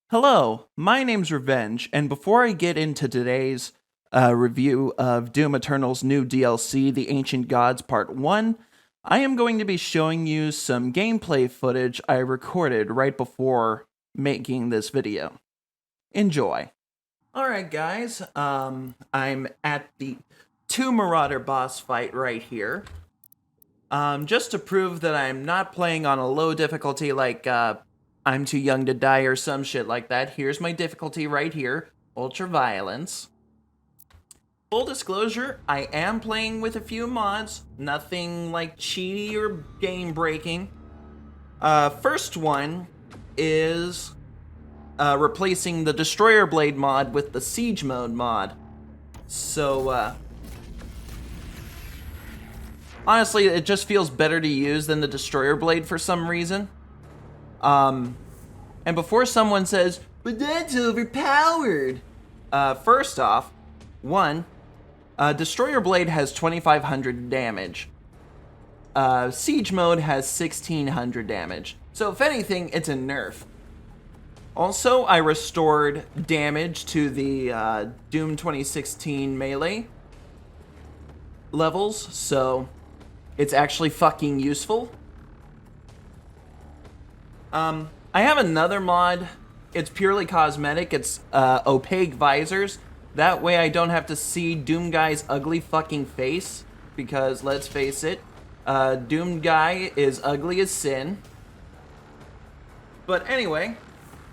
Hello, my name's Revenge, and before I get into today's review of Doom Eternal's new DLC, The Ancient Gods Part 1, I am going to be showing you some gameplay footage I recorded right before making this video. Enjoy. Alright guys, I'm at the Two Marauder boss fight right here. Just to prove that I'm not playing on a low difficulty like I'm Too Young to Die or some shit like that, here's my difficulty right here, Ultra Violence. Full disclosure, I am playing with a few mods, nothing like cheaty or game breaking. First one is replacing the Destroyer Blade mod with the Siege Mode mod. So, honestly, it just feels better to use than the Destroyer Blade for some reason. And before someone says, but that's overpowered, first off, Destroyer Blade has 2,500 damage. Siege Mode has 1,600 damage. So if anything, it's a nerf. Also, I restored damage to the Doom 2016 melee levels, so it's actually fucking useful. I have another mod. It's purely cosmetic. It's opaque visors. That way I don't have to see Doom Guy's ugly fucking face. Because, let's face it, Doom Guy is ugly as sin. But anyway,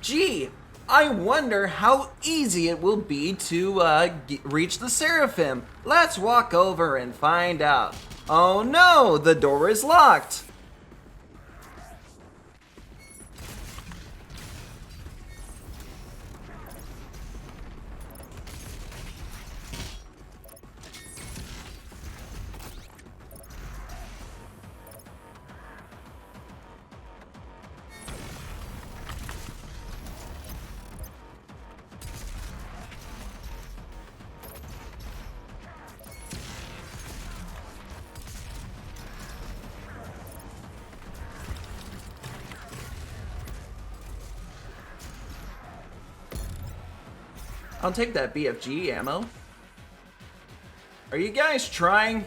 gee, I wonder how easy it will be to reach the Seraphim. Let's walk over and find out. Oh no, the door is locked. I'll take that BFG ammo. Are you guys trying?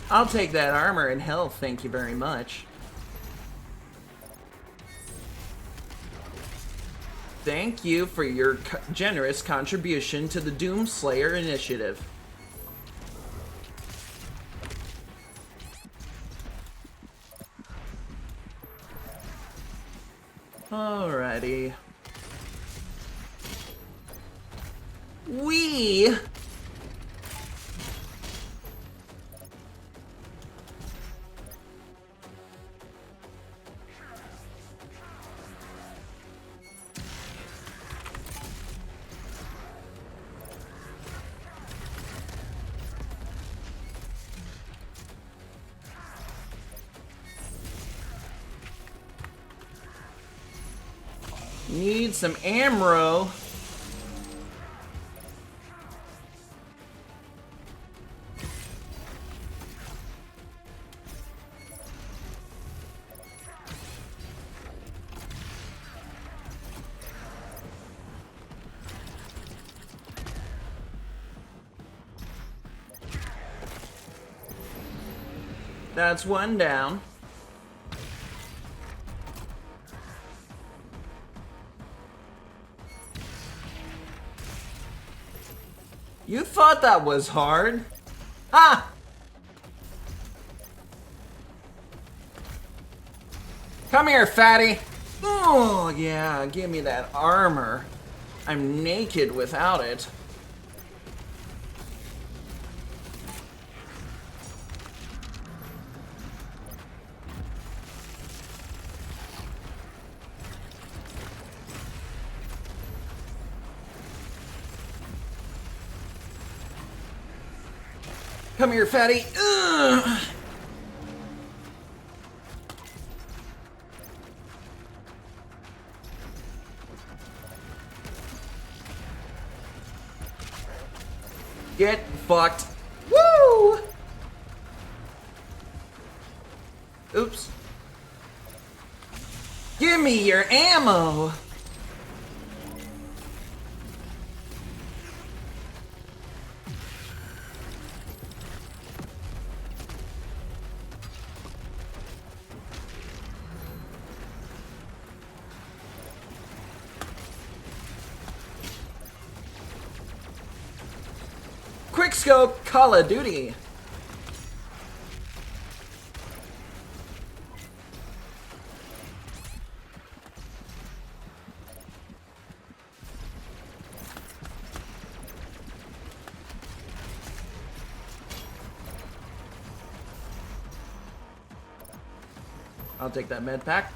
I'll take that armor and health, thank you very much. Thank you for your generous contribution to the Doomslayer initiative. Alrighty. Need some ammo. That's one down. You thought that was hard? Ha! Come here, fatty! Oh, yeah, give me that armor. I'm naked without it. Come here, fatty. Ugh. Get fucked. Woo! Oops. Give me your ammo! Quickscope Call of Duty. I'll take that med pack.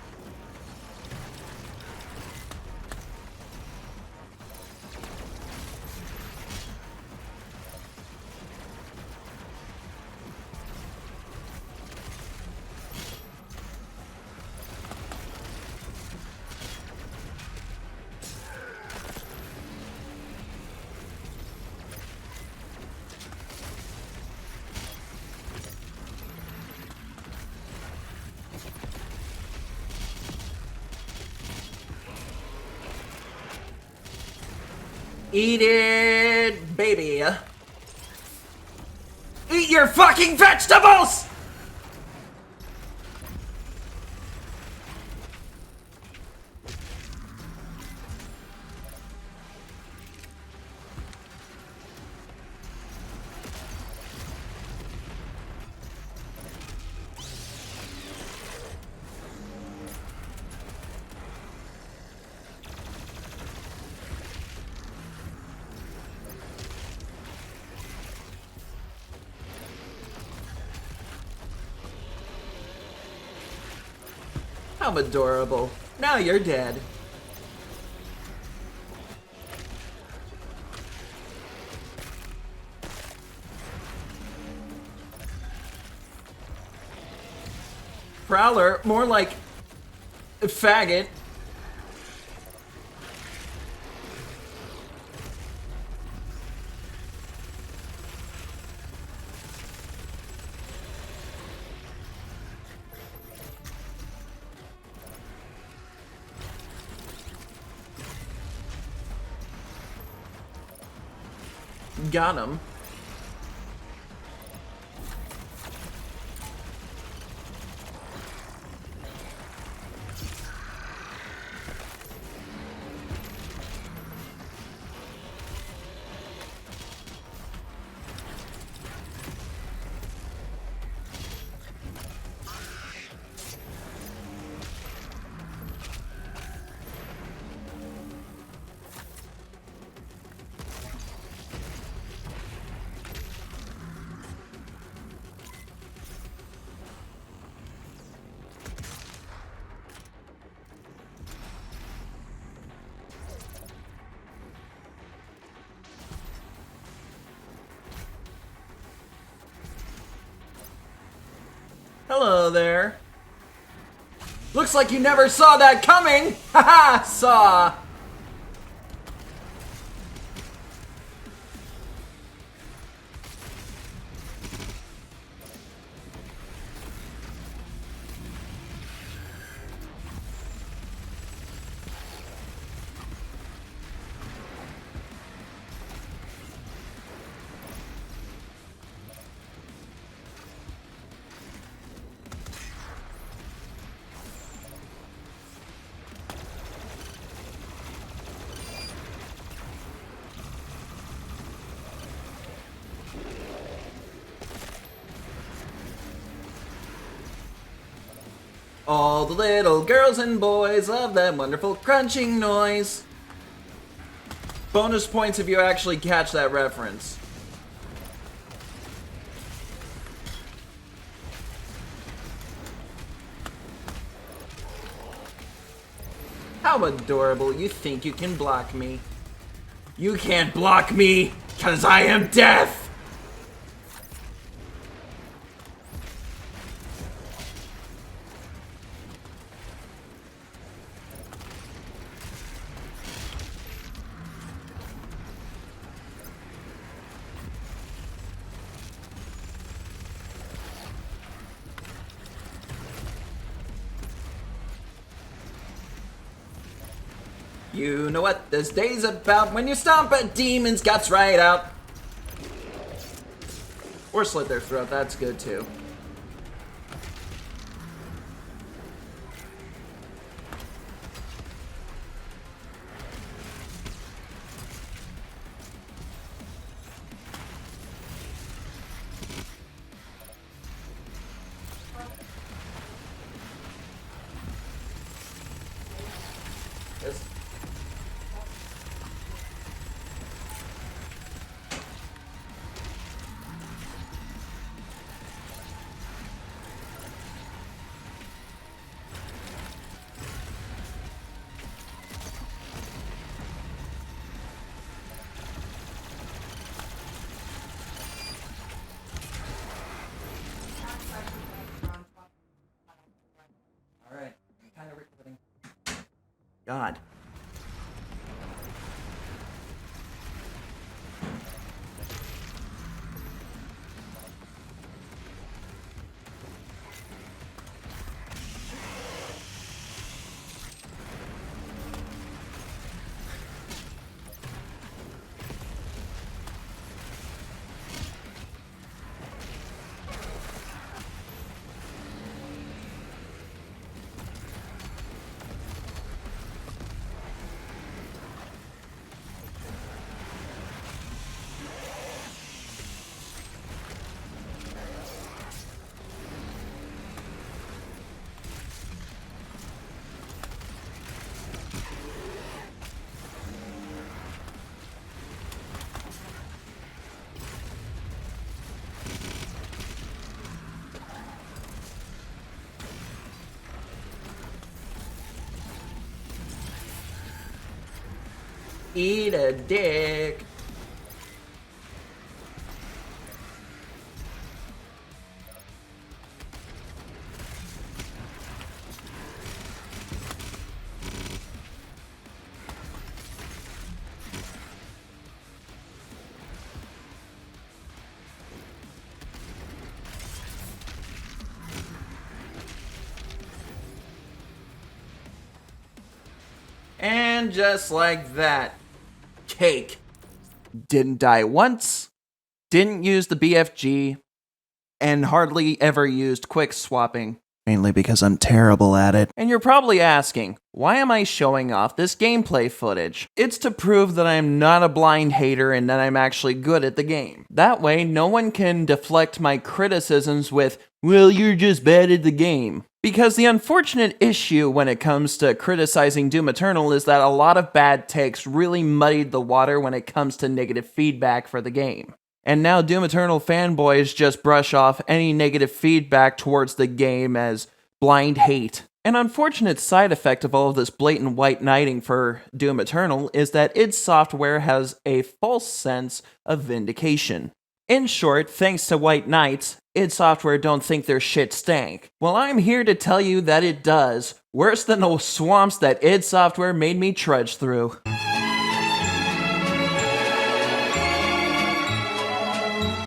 Eat it, baby. Eat your fucking vegetables! How adorable. Now you're dead. Prowler, more like a faggot. Got him. Hello there. Looks like you never saw that coming! Haha! Saw! All the little girls and boys love that wonderful crunching noise. Bonus points if you actually catch that reference. How adorable. You think you can block me? You can't block me, 'cause I am death! You know what this day's about when you stomp a demon's guts right out. Or slit their throat, that's good too. Yes. Alright, I'm kind of recording. God. Eat a dick. And just like that, cake. Didn't die once, didn't use the BFG, and hardly ever used quick swapping. Mainly because I'm terrible at it. And you're probably asking, why am I showing off this gameplay footage? It's to prove that I'm not a blind hater and that I'm actually good at the game. That way, no one can deflect my criticisms with, well, you're just bad at the game. Because the unfortunate issue when it comes to criticizing Doom Eternal is that a lot of bad takes really muddied the water when it comes to negative feedback for the game. And now Doom Eternal fanboys just brush off any negative feedback towards the game as blind hate. An unfortunate side effect of all of this blatant white knighting for Doom Eternal is that id Software has a false sense of vindication. In short, thanks to white knights, id Software don't think their shit stank. Well, I'm here to tell you that it does, worse than the swamps that id Software made me trudge through.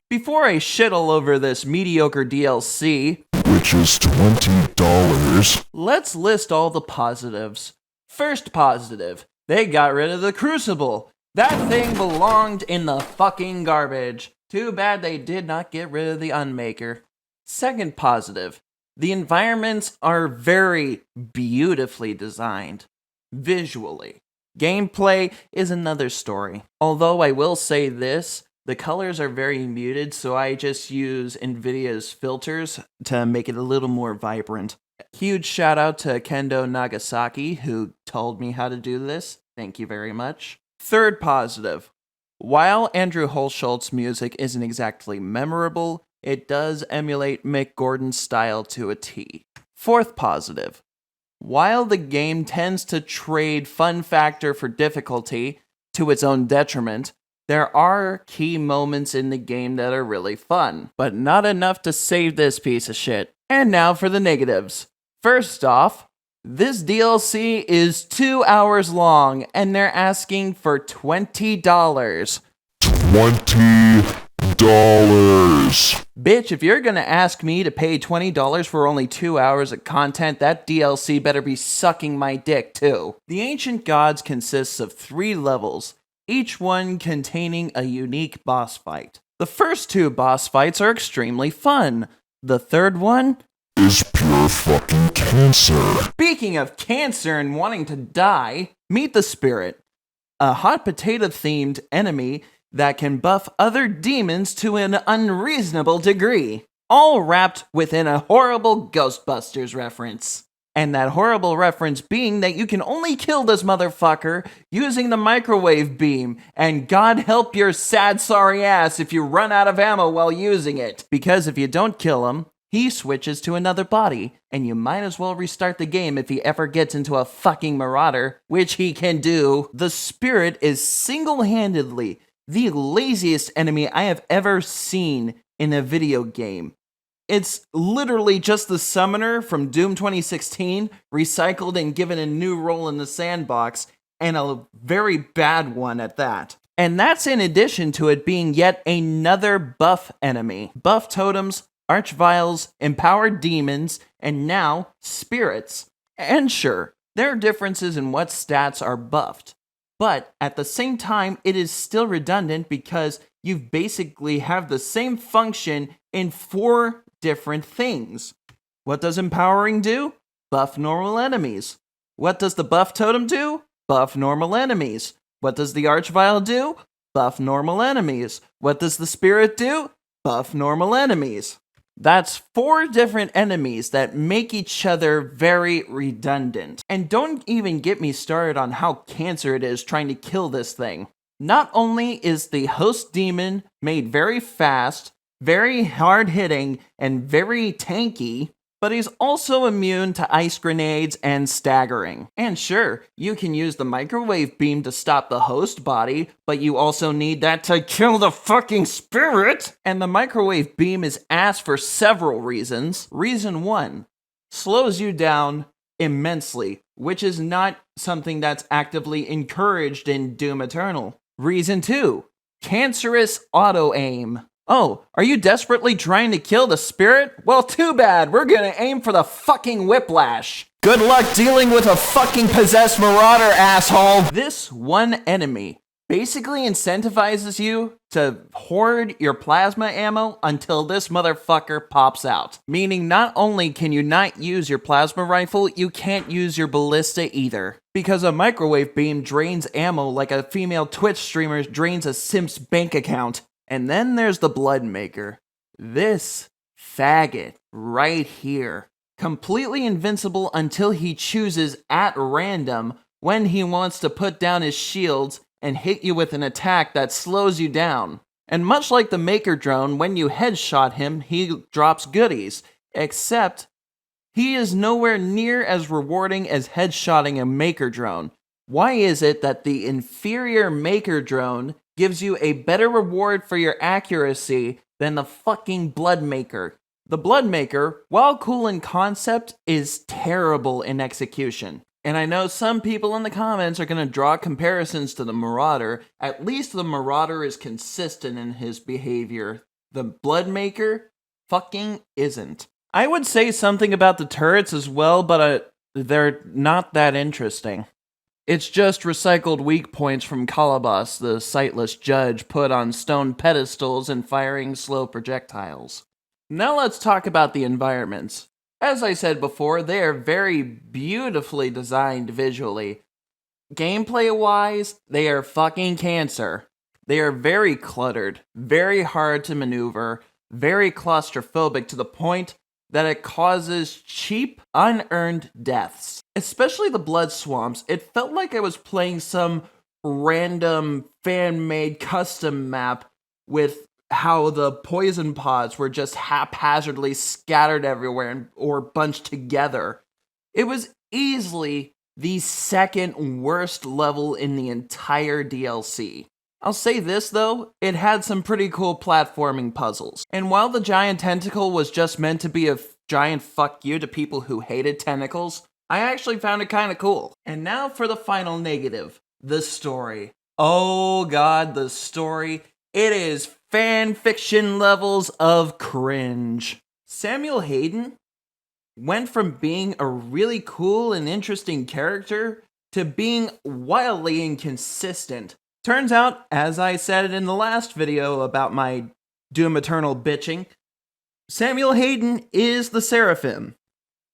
Before I shit all over this mediocre DLC, which is $20, let's list all the positives. First positive, they got rid of the Crucible. That thing belonged in the fucking garbage. Too bad they did not get rid of the Unmaker. Second positive, the environments are very beautifully designed, visually. Gameplay is another story. Although I will say this, the colors are very muted, so I just use NVIDIA's filters to make it a little more vibrant. Huge shout out to Kendo Nagasaki, who told me how to do this. Thank you very much. Third positive. While Andrew Holschultz's music isn't exactly memorable, it does emulate Mick Gordon's style to a T. Fourth positive. While the game tends to trade fun factor for difficulty to its own detriment, there are key moments in the game that are really fun, but not enough to save this piece of shit. And now for the negatives. First off, this DLC is 2 hours long, and they're asking for $20. $20. Bitch, if you're gonna ask me to pay $20 for only 2 hours of content, that DLC better be sucking my dick too. The Ancient Gods consists of 3 levels, each one containing a unique boss fight. The first 2 boss fights are extremely fun. The third one is pure fucking cancer. Speaking of cancer and wanting to die, meet the Spirit, a hot potato themed enemy that can buff other demons to an unreasonable degree, all wrapped within a horrible Ghostbusters reference. And that horrible reference being that you can only kill this motherfucker using the microwave beam, and God help your sad sorry ass if you run out of ammo while using it. Because if you don't kill him, he switches to another body, and you might as well restart the game if he ever gets into a fucking marauder, which he can do. The Spirit is single-handedly the laziest enemy I have ever seen in a video game. It's literally just the summoner from Doom 2016, recycled and given a new role in the sandbox, and a very bad one at that. And that's in addition to it being yet another buff enemy. Buff totems, archviles, empowered demons, and now spirits. And sure, there are differences in what stats are buffed. But at the same time, it is still redundant because you basically have the same function in 4 different things. What does empowering do? Buff normal enemies. What does the buff totem do? Buff normal enemies. What does the archvile do? Buff normal enemies. What does the spirit do? Buff normal enemies. That's 4 different enemies that make each other very redundant. And don't even get me started on how cancer it is trying to kill this thing. Not only is the host demon made very fast, very hard-hitting, and very tanky, but he's also immune to ice grenades and staggering. And sure, you can use the microwave beam to stop the host body, but you also need that to kill the fucking spirit! And the microwave beam is ass for several reasons. Reason 1, slows you down immensely, which is not something that's actively encouraged in Doom Eternal. Reason 2, cancerous auto-aim. Oh, are you desperately trying to kill the spirit? Well, too bad. We're gonna aim for the fucking whiplash. Good luck dealing with a fucking possessed marauder, asshole. This one enemy basically incentivizes you to hoard your plasma ammo until this motherfucker pops out. Meaning not only can you not use your plasma rifle, you can't use your ballista either. Because a microwave beam drains ammo like a female Twitch streamer drains a simp's bank account. And then there's the Bloodmaker. This faggot right here. Completely invincible until he chooses at random when he wants to put down his shields and hit you with an attack that slows you down. And much like the Maker Drone, when you headshot him, he drops goodies. Except, he is nowhere near as rewarding as headshotting a Maker Drone. Why is it that the inferior Maker Drone gives you a better reward for your accuracy than the fucking Bloodmaker? The Bloodmaker, while cool in concept, is terrible in execution. And I know some people in the comments are going to draw comparisons to the Marauder. At least the Marauder is consistent in his behavior. The Bloodmaker fucking isn't. I would say something about the turrets as well, but they're not that interesting. It's just recycled weak points from Calabas, the sightless judge, put on stone pedestals and firing slow projectiles. Now let's talk about the environments. As I said before, they are very beautifully designed visually. Gameplay-wise, they are fucking cancer. They are very cluttered, very hard to maneuver, very claustrophobic to the point that it causes cheap, unearned deaths. Especially the blood swamps. It felt like I was playing some random fan-made custom map with how the poison pods were just haphazardly scattered everywhere or bunched together. It was easily the second worst level in the entire DLC. I'll say this though, it had some pretty cool platforming puzzles. And while the giant tentacle was just meant to be a giant fuck you to people who hated tentacles, I actually found it kinda cool. And now for the final negative, the story. Oh god, the story. It is fan fiction levels of cringe. Samuel Hayden went from being a really cool and interesting character to being wildly inconsistent. Turns out, as I said in the last video about my Doom Eternal bitching, Samuel Hayden is the Seraphim.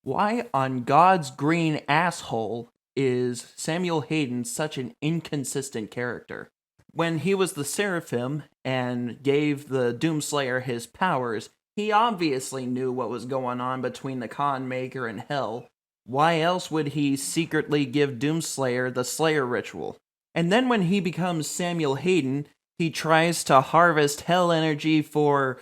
Why on God's green asshole is Samuel Hayden such an inconsistent character? When he was the Seraphim and gave the Doomslayer his powers, he obviously knew what was going on between the Khan Maker and Hell. Why else would he secretly give Doomslayer the Slayer ritual? And then when he becomes Samuel Hayden, he tries to harvest Hell energy for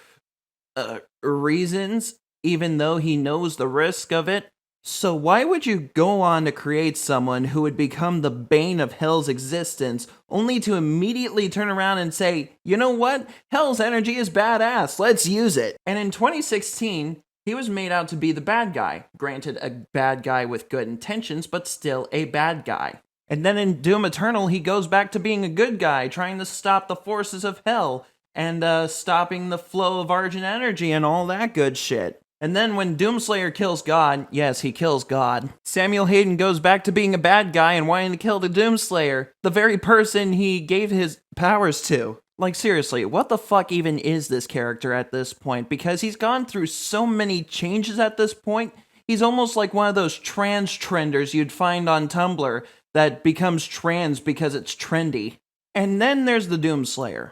reasons, even though he knows the risk of it. So why would you go on to create someone who would become the bane of Hell's existence, only to immediately turn around and say, you know what, Hell's energy is badass, let's use it. And in 2016, he was made out to be the bad guy. Granted, a bad guy with good intentions, but still a bad guy. And then in Doom Eternal, he goes back to being a good guy, trying to stop the forces of Hell, and stopping the flow of Argent energy and all that good shit. And then when Doomslayer kills God, yes, he kills God, Samuel Hayden goes back to being a bad guy and wanting to kill the Doomslayer, the very person he gave his powers to. Like, seriously, what the fuck even is this character at this point? Because he's gone through so many changes at this point, he's almost like one of those trans trenders you'd find on Tumblr that becomes trans because it's trendy. And then there's the Doomslayer.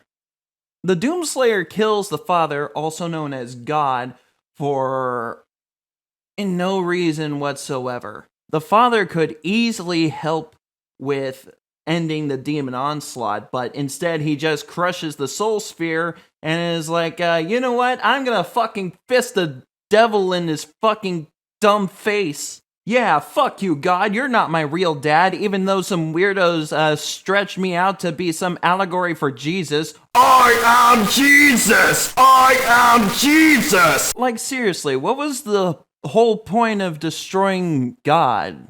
The Doomslayer kills the Father, also known as God, for no reason whatsoever. The Father could easily help with ending the demon onslaught, but instead he just crushes the soul sphere and is like, you know what, I'm gonna fucking fist the devil in his fucking dumb face. Yeah, fuck you, God, you're not my real dad, even though some weirdos stretched me out to be some allegory for Jesus. I am Jesus! I am Jesus! Like, seriously, what was the whole point of destroying God?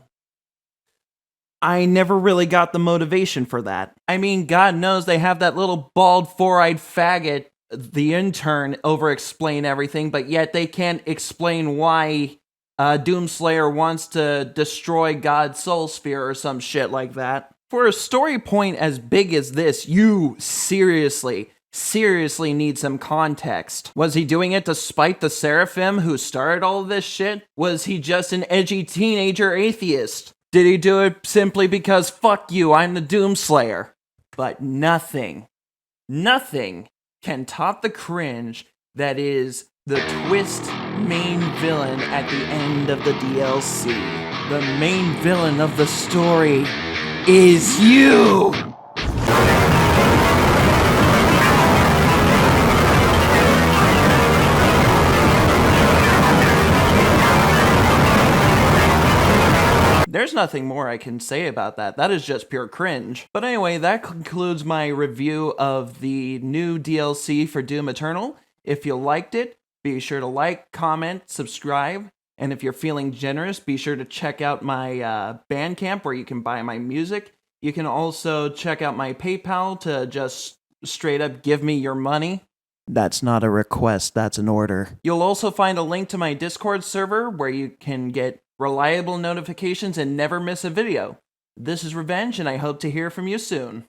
I never really got the motivation for that. I mean, God knows they have that little bald four-eyed faggot, the intern, over-explain everything, but yet they can't explain why Doomslayer wants to destroy God's soul sphere or some shit like that. For a story point as big as this, you seriously need some context. Was he doing it to spite the Seraphim who started all of this shit? Was he just an edgy teenager atheist? Did he do it simply because, fuck you, I'm the Doomslayer? But nothing can top the cringe that is the twist main villain at the end of the DLC. The main villain of the story is you! There's nothing more I can say about that. That is just pure cringe. But anyway, that concludes my review of the new DLC for Doom Eternal. If you liked it, be sure to like, comment, subscribe, and if you're feeling generous, be sure to check out my Bandcamp where you can buy my music. You can also check out my PayPal to just straight up give me your money. That's not a request, that's an order. You'll also find a link to my Discord server where you can get reliable notifications and never miss a video. This is Revenge, and I hope to hear from you soon.